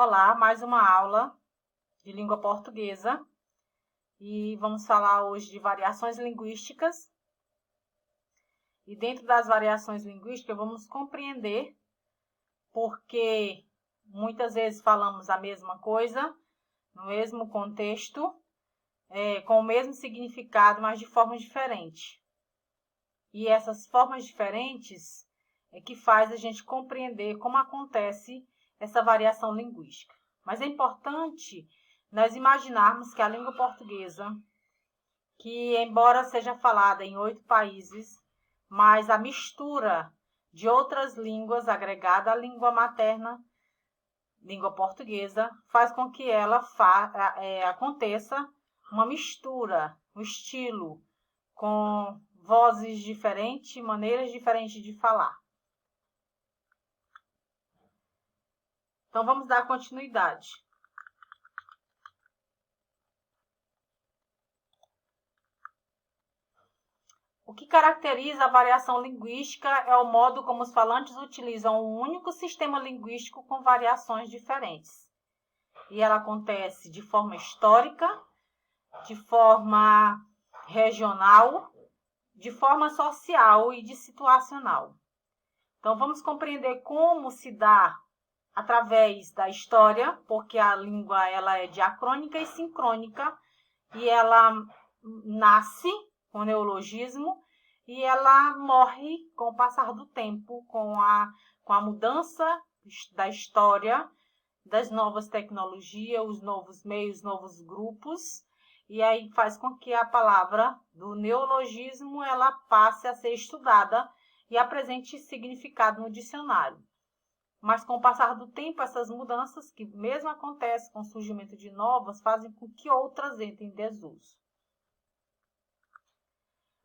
Olá, mais uma aula de língua portuguesa e vamos falar hoje de variações linguísticas. E dentro das variações linguísticas vamos compreender porque muitas vezes falamos a mesma coisa, no mesmo contexto, com o mesmo significado, mas de formas diferentes. E essas formas diferentes é que faz a gente compreender como acontece essa variação linguística. Mas é importante nós imaginarmos que a língua portuguesa, que embora seja falada em 8 países, mas a mistura de outras línguas agregada à língua materna, língua portuguesa, faz com que ela aconteça uma mistura, um estilo, com vozes diferentes, maneiras diferentes de falar. Então, vamos dar continuidade. O que caracteriza a variação linguística é o modo como os falantes utilizam um único sistema linguístico com variações diferentes. E ela acontece de forma histórica, de forma regional, de forma social e de situacional. Então, vamos compreender como se dá através da história, porque a língua ela é diacrônica e sincrônica, e ela nasce com neologismo e ela morre com o passar do tempo, com a mudança da história, das novas tecnologias, os novos meios, novos grupos, e aí faz com que a palavra do neologismo ela passe a ser estudada e apresente significado no dicionário. Mas com o passar do tempo, essas mudanças, que mesmo acontecem com o surgimento de novas, fazem com que outras entrem em desuso.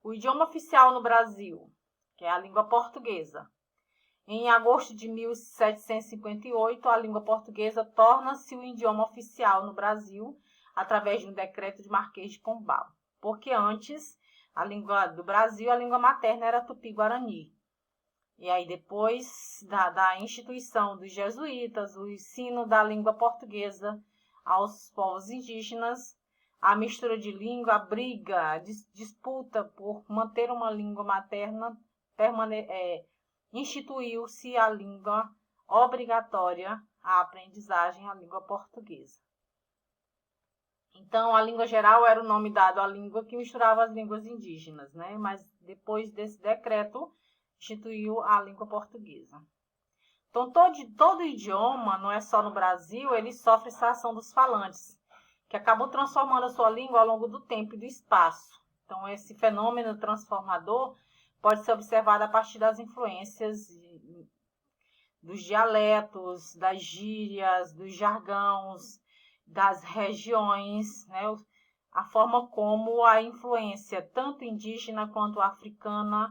O idioma oficial no Brasil, que é a língua portuguesa. Em agosto de 1758, a língua portuguesa torna-se o idioma oficial no Brasil, através de um decreto de Marquês de Pombal. Porque antes, a língua do Brasil, a língua materna era tupi-guarani. E aí, depois da instituição dos jesuítas, o ensino da língua portuguesa aos povos indígenas, a mistura de língua, a briga, a disputa por manter uma língua materna, instituiu-se a língua obrigatória, a aprendizagem, a língua portuguesa. Então, a língua geral era o nome dado à língua que misturava as línguas indígenas, né? Mas depois desse decreto, instituiu a língua portuguesa. Então, todo idioma, não é só no Brasil, ele sofre essa ação dos falantes, que acabam transformando a sua língua ao longo do tempo e do espaço. Então, esse fenômeno transformador pode ser observado a partir das influências dos dialetos, das gírias, dos jargões, das regiões, né? A forma como a influência, tanto indígena quanto africana,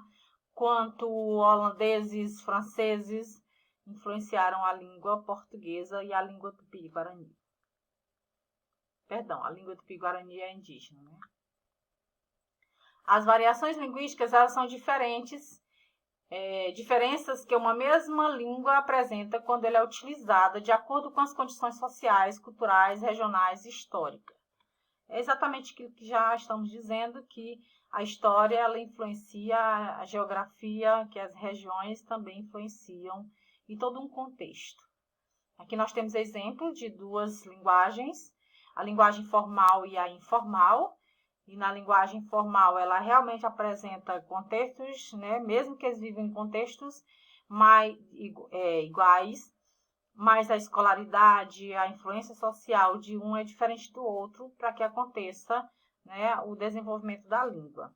quanto holandeses, franceses, influenciaram a língua portuguesa e a língua tupi-guarani. Perdão, a língua tupi-guarani é indígena, né? As variações linguísticas elas são diferentes, diferenças que uma mesma língua apresenta quando ela é utilizada de acordo com as condições sociais, culturais, regionais e históricas. É exatamente aquilo que já estamos dizendo, que a história ela influencia a geografia, que as regiões também influenciam em todo um contexto. Aqui nós temos exemplo de duas linguagens, a linguagem formal e a informal. E na linguagem formal ela realmente apresenta contextos, né, mesmo que eles vivem em contextos iguais, mas a escolaridade, a influência social de um é diferente do outro para que aconteça, né, o desenvolvimento da língua.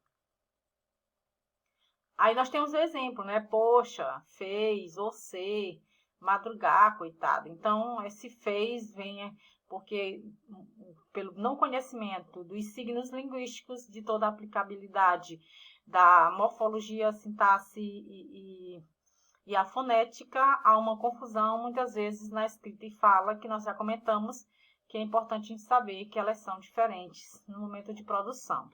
Aí nós temos o exemplo, né? Poxa, fez, você, madrugar, coitado. Então, esse fez vem porque pelo não conhecimento dos signos linguísticos, de toda a aplicabilidade da morfologia, sintaxe e a fonética, há uma confusão muitas vezes na escrita e fala, que nós já comentamos, que é importante a gente saber que elas são diferentes no momento de produção.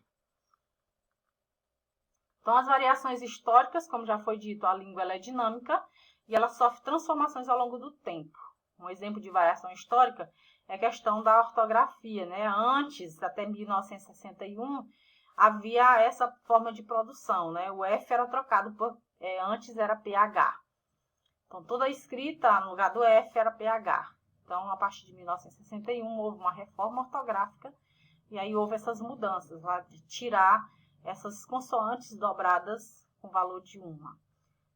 Então, as variações históricas, como já foi dito, a língua ela é dinâmica e ela sofre transformações ao longo do tempo. Um exemplo de variação histórica é a questão da ortografia, né? Antes, até 1961, havia essa forma de produção, né? O F era trocado por... antes era PH. Então, toda a escrita no lugar do F era PH. Então, a partir de 1961, houve uma reforma ortográfica e aí houve essas mudanças, lá de tirar essas consoantes dobradas com valor de uma.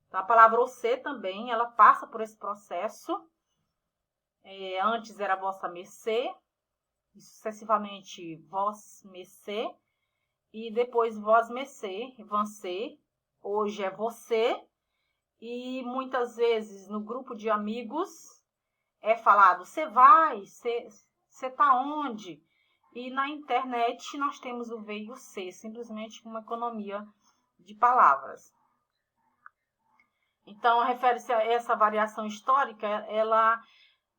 Então, a palavra você também, ela passa por esse processo. Antes era vossa mercê, e sucessivamente vós mercê, e depois vós mercê, vancê, hoje é você, e muitas vezes no grupo de amigos é falado você vai, você tá onde? E na internet nós temos o V e o C, simplesmente uma economia de palavras. Então, refere-se a essa variação histórica, ela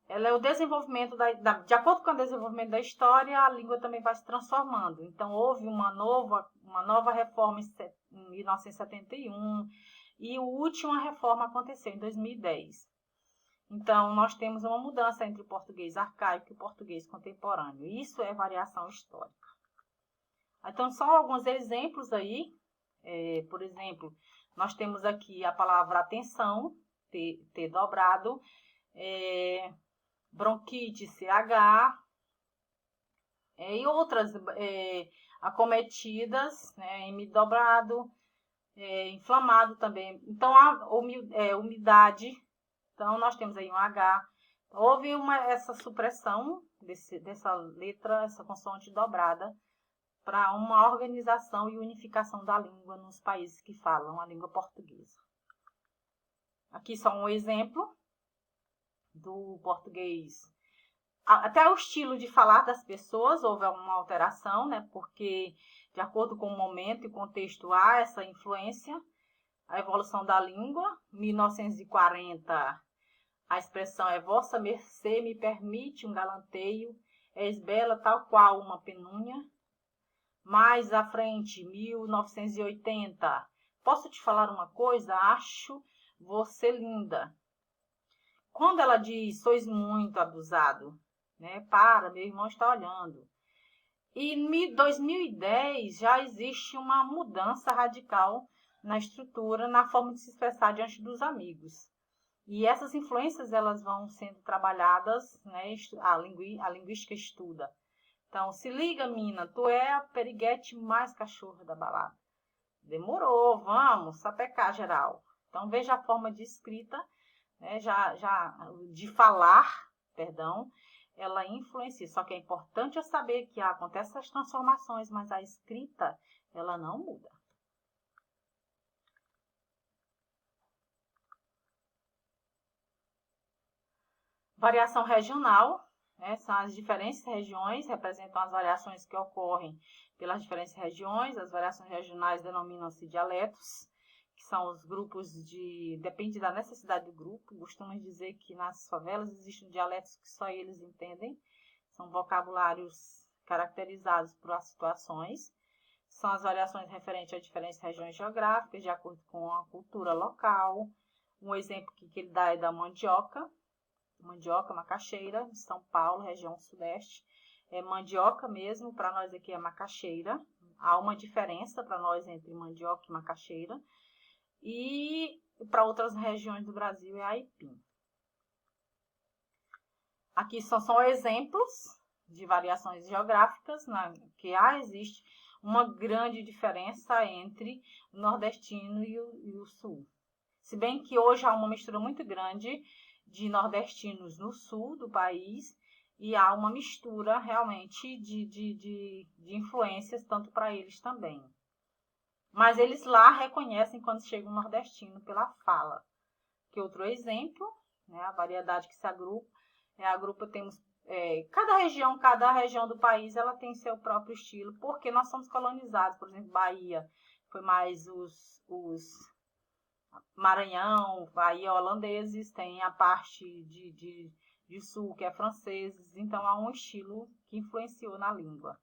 é o desenvolvimento, de acordo com o desenvolvimento da história, a língua também vai se transformando. Então, houve uma nova reforma em 1971 e a última reforma aconteceu em 2010. Então, nós temos uma mudança entre o português arcaico e o português contemporâneo. Isso é variação histórica. Então, só alguns exemplos aí. Por exemplo, nós temos aqui a palavra atenção, T dobrado, bronquite, CH, e outras acometidas, né, M dobrado, inflamado também. Então, a umidade, então nós temos aí um H. Houve essa supressão dessa letra, essa consoante dobrada, para uma organização e unificação da língua nos países que falam a língua portuguesa. Aqui só um exemplo do português. Até o estilo de falar das pessoas houve uma alteração, né? Porque, de acordo com o momento e contexto, há essa influência. A evolução da língua, 1940, a expressão é vossa mercê me permite um galanteio, és bela tal qual uma penúnia. Mais à frente, 1980, posso te falar uma coisa? Acho você linda. Quando ela diz, sois muito abusado, né? Para, meu irmão está olhando. E em 2010 já existe uma mudança radical na estrutura, na forma de se expressar diante dos amigos. E essas influências elas vão sendo trabalhadas, né? A linguística estuda. Então, se liga, mina, tu é a periguete mais cachorra da balada. Demorou, vamos, sapecar geral. Então, veja a forma de escrita, né, de falar, perdão, ela influencia. Só que é importante eu saber que acontecem essas transformações, mas a escrita, ela não muda. Variação regional, né, são as diferentes regiões, representam as variações que ocorrem pelas diferentes regiões. As variações regionais denominam-se dialetos, que são os grupos depende da necessidade do grupo. Costumamos dizer que nas favelas existem dialetos que só eles entendem. São vocabulários caracterizados por as situações. São as variações referentes a diferentes regiões geográficas, de acordo com a cultura local. Um exemplo que ele dá é da mandioca. Mandioca, macaxeira, de São Paulo, região sudeste. É mandioca mesmo, para nós aqui é macaxeira. Há uma diferença para nós entre mandioca e macaxeira. E para outras regiões do Brasil é aipim. Aqui são exemplos de variações geográficas, que existe uma grande diferença entre o nordestino e o sul. Se bem que hoje há uma mistura muito grande de nordestinos no sul do país e há uma mistura realmente de influências tanto para eles também. Mas eles lá reconhecem quando chega um nordestino pela fala. Que outro exemplo, né, a variedade que se agrupa, temos cada região do país ela tem seu próprio estilo, porque nós somos colonizados. Por exemplo, Bahia foi mais os Maranhão, Bahia holandeses, tem a parte de sul que é franceses, então há um estilo que influenciou na língua.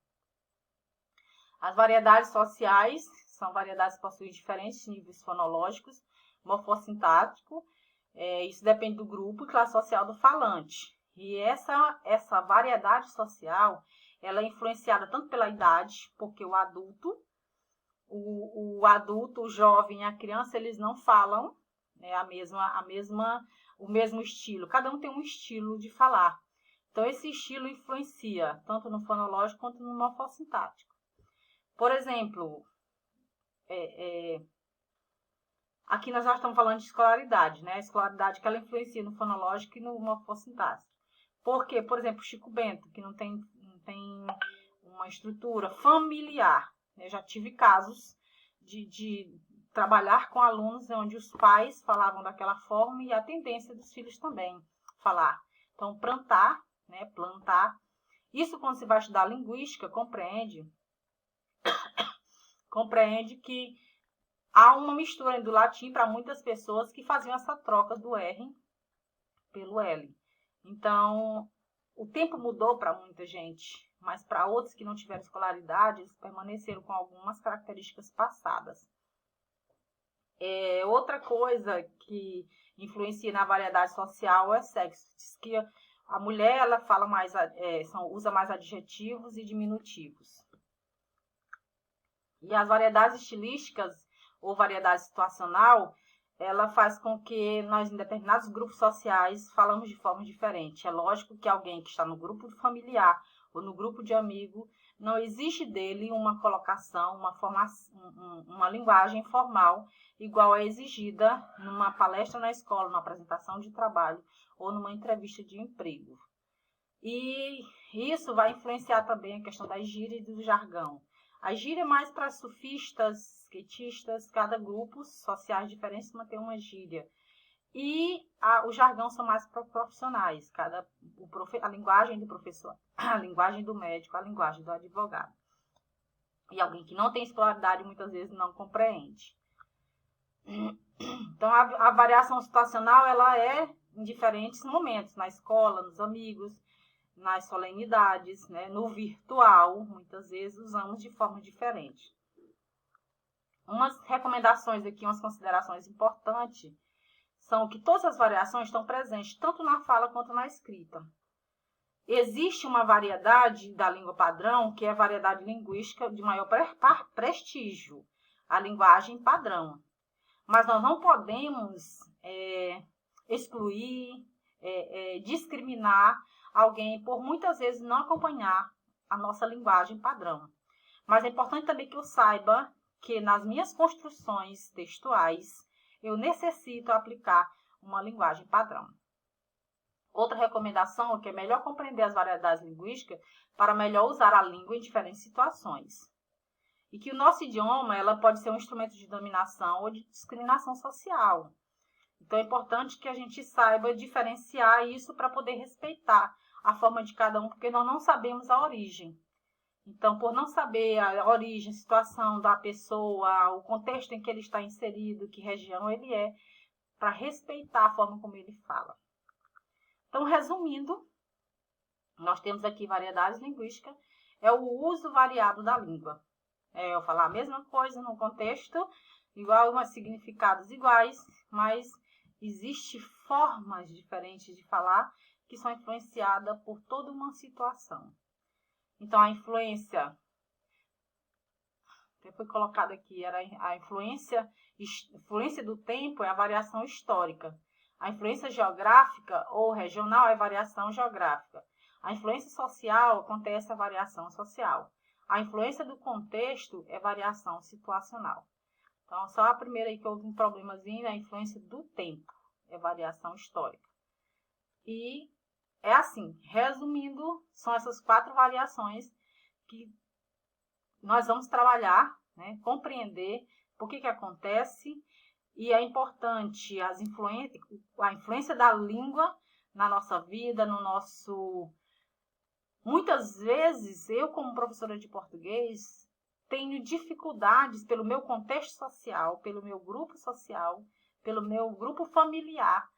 As variedades sociais são variedades que possuem diferentes níveis fonológicos, morfossintático, Isso depende do grupo e classe social do falante. E essa variedade social, ela é influenciada tanto pela idade, porque o adulto, o jovem e a criança, eles não falam, né, o mesmo estilo. Cada um tem um estilo de falar. Então, esse estilo influencia tanto no fonológico quanto no morfossintático. Por exemplo, aqui nós já estamos falando de escolaridade, né? A escolaridade que ela influencia no fonológico e no morfossintático. Porque, por exemplo, Chico Bento, que não tem uma estrutura familiar. Eu já tive casos de trabalhar com alunos onde os pais falavam daquela forma e a tendência dos filhos também falar. Então, plantar. Isso, quando se vai estudar linguística, compreende que há uma mistura do latim para muitas pessoas que faziam essa troca do R pelo L. Então, o tempo mudou para muita gente, mas para outros que não tiveram escolaridade, eles permaneceram com algumas características passadas. Outra coisa que influencia na variedade social é sexo. Diz que a mulher ela fala usa mais adjetivos e diminutivos. E as variedades estilísticas ou variedade situacional, ela faz com que nós, em determinados grupos sociais, falamos de forma diferente. É lógico que alguém que está no grupo familiar ou no grupo de amigo, não exige dele uma colocação, uma linguagem formal igual é exigida numa palestra na escola, numa apresentação de trabalho ou numa entrevista de emprego. E isso vai influenciar também a questão da gíria e do jargão. A gíria é mais para sufistas, skatistas, cada grupo sociais diferentes mantém uma gíria. E o jargão são mais para profissionais, a linguagem do professor, a linguagem do médico, a linguagem do advogado. E alguém que não tem escolaridade muitas vezes não compreende. Então, a variação situacional ela é em diferentes momentos, na escola, nos amigos, nas solenidades, né? No virtual, muitas vezes usamos de forma diferente. Umas recomendações aqui, umas considerações importantes, são que todas as variações estão presentes, tanto na fala quanto na escrita. Existe uma variedade da língua padrão, que é a variedade linguística de maior prestígio, a linguagem padrão. Mas nós não podemos excluir, discriminar alguém por muitas vezes não acompanhar a nossa linguagem padrão. Mas é importante também que eu saiba que nas minhas construções textuais eu necessito aplicar uma linguagem padrão. Outra recomendação é que é melhor compreender as variedades linguísticas para melhor usar a língua em diferentes situações. E que o nosso idioma ela pode ser um instrumento de dominação ou de discriminação social. Então é importante que a gente saiba diferenciar isso para poder respeitar a forma de cada um, porque nós não sabemos a origem. Então, por não saber a origem, a situação da pessoa, o contexto em que ele está inserido, que região ele é, para respeitar a forma como ele fala. Então, resumindo, nós temos aqui variedades linguísticas, é o uso variado da língua. Eu falar a mesma coisa num contexto igual, mas significados iguais, mas existem formas diferentes de falar que são influenciadas por toda uma situação. Então, a influência, que foi colocado aqui, era a influência do tempo é a variação histórica. A influência geográfica ou regional é a variação geográfica. A influência social acontece a variação social. A influência do contexto é variação situacional. Então, só a primeira aí que houve um problemazinho, a influência do tempo é variação histórica. E é assim, resumindo, são essas 4 variações que nós vamos trabalhar, né, compreender por que acontece, e é importante a influência da língua na nossa vida, no nosso... Muitas vezes, eu como professora de português, tenho dificuldades pelo meu contexto social, pelo meu grupo social, pelo meu grupo familiar,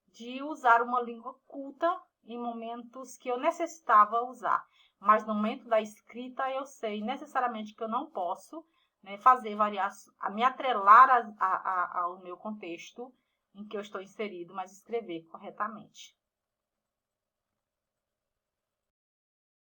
de usar uma língua culta em momentos que eu necessitava usar. Mas no momento da escrita eu sei necessariamente que eu não posso, né, fazer variação, me atrelar ao meu contexto em que eu estou inserido, mas escrever corretamente.